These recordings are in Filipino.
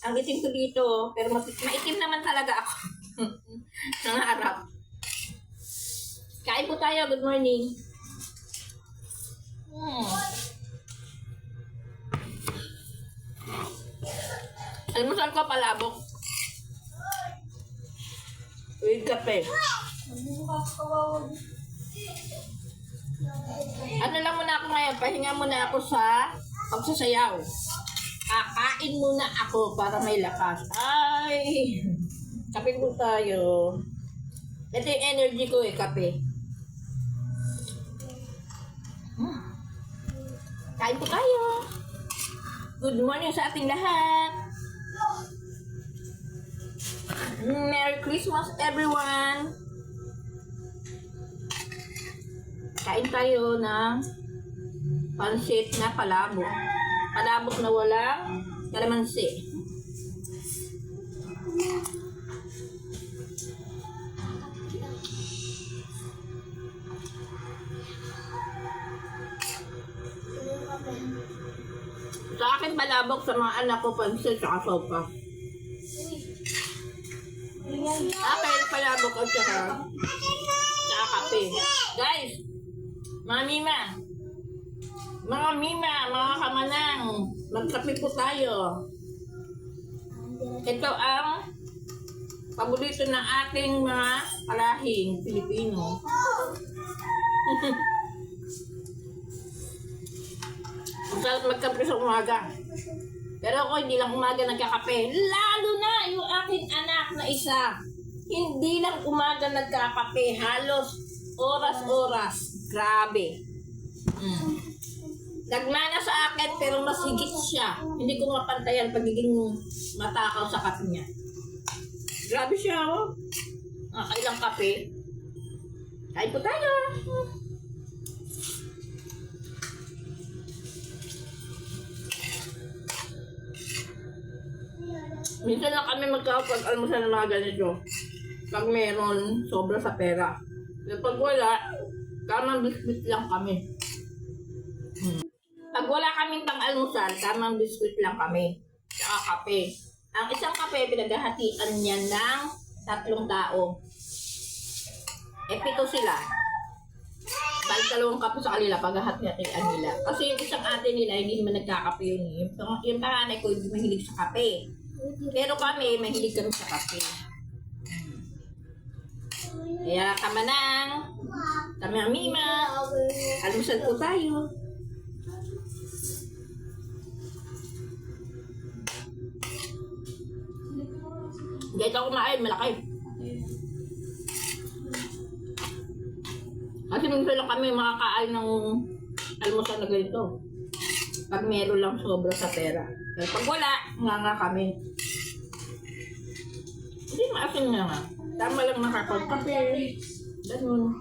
Ang itim ko dito, pero maitim naman talaga ako. Nangarap. Kain po tayo. Good morning. Almusal ko palabok. With kape. Ano lang muna ako ngayon, pahinga muna ako sa pagsasayaw. Kakain muna ako para may lakas. Ay! Kape po tayo. Ito yung energy ko kape. Kain po tayo. Good morning sa ating lahat. Merry Christmas everyone. Kain tayo ng pansit na palabok. Palabok na walang kalamansi. Sa akin palabok, sa mga anak ko pansit at sopa. Akin palabok at saka kape. Guys, mga mima, mga kamanang, magkape po tayo. Ito ang paborito ng ating mga kalahing Pilipino. Masarap magkape sa umaga. Pero ako hindi lang umaga nagkakape. Lalo na yung aking anak na isa. Hindi lang umaga nagkakape. Halos oras-oras. Grabe. Nagmana sa akin pero mas higit siya. Hindi ko mapantayan pagiging matakaw sa kape niya. Grabe siya, oh. Kailang kape. Kain po tayo. Minsan lang kami magkakapag-almusal ng mga ganito. Pag meron, sobra sa pera. Pero pag wala, tamang biskuit lang kami. Pag wala kaming pang-almusal, tamang biskuit lang kami. Saka kape. Ang isang kape, pinaghahatian niya ng 3 tao. 7 sila. Balik 2 kape sa kanila, paghahati-hatian nila. Kasi yung isang ate nila, hindi naman nagkakape yun. Yung panganay ko, hindi mahilig sa kape. Pero kami, mahilig kami sa kape. Kaya kamanang, kami ang mima, almusal po tayo. Hindi ito kumain, malaki. Kasi minsan lang kami makakain ng almusal na ganito. Pag meron lang sobra sa pera. Pero pag wala, nga kami. Hindi maasin nga. Tama lang nakapagkape. Ganun.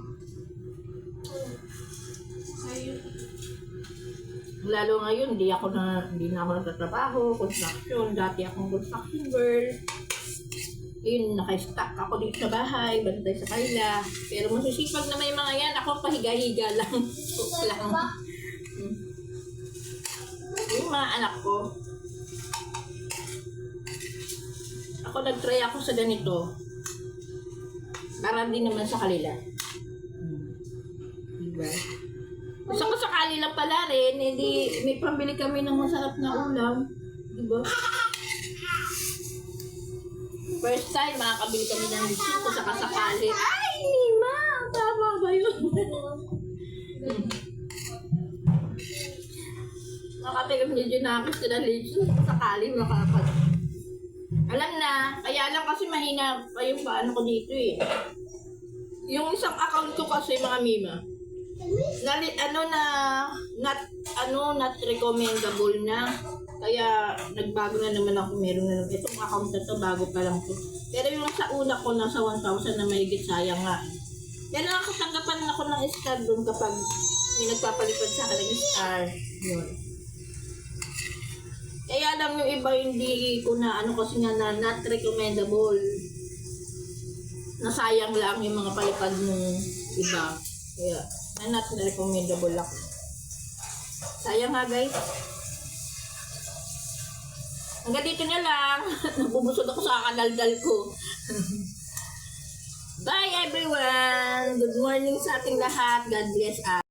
Lalo ngayon, hindi na ako nagtatrabaho, construction. Dati akong construction girl. Yun, naka-stack ako dito sa bahay, bantay sa kanila. Pero masisipag na may mga yan, ako pahiga-higa lang. lang. Yung mga anak ko, ako nag-try ako sa ganito. Para din naman sa kanila. Diba? Gusto ko sakali lang pala rin, hindi may pambili kami ng masarap na ulam. Diba? First time, makakabili kami ng lisito sa kasakali. Ay, Mima! Tama ba yun? Makatigang medyo nakakit ka ng lisito. Sakali makakapag. Alam na, kaya lang kasi mahina pa yung paano ko dito eh. Yung isang account ko kasi mga mima, not recommendable na. Kaya nagbago na naman ako, meron na naman. Itong account na to, bago pa lang to. Pero yung sa una ko, nasa 1,000 na mahigit, sayang nga. Kaya nakakatanggapan ako ng star doon kapag may nagpapalipad sa akin ng star. Yun. Kaya lang yung iba hindi ko na kasi nga na not recommendable. Nasayang lang yung mga palipad ng iba. Kaya not recommendable ako. Sayang nga guys. Hanggang dito na lang. Nabubusog ako sa kanaldal ko. Bye everyone! Good morning sa ating lahat. God bless us.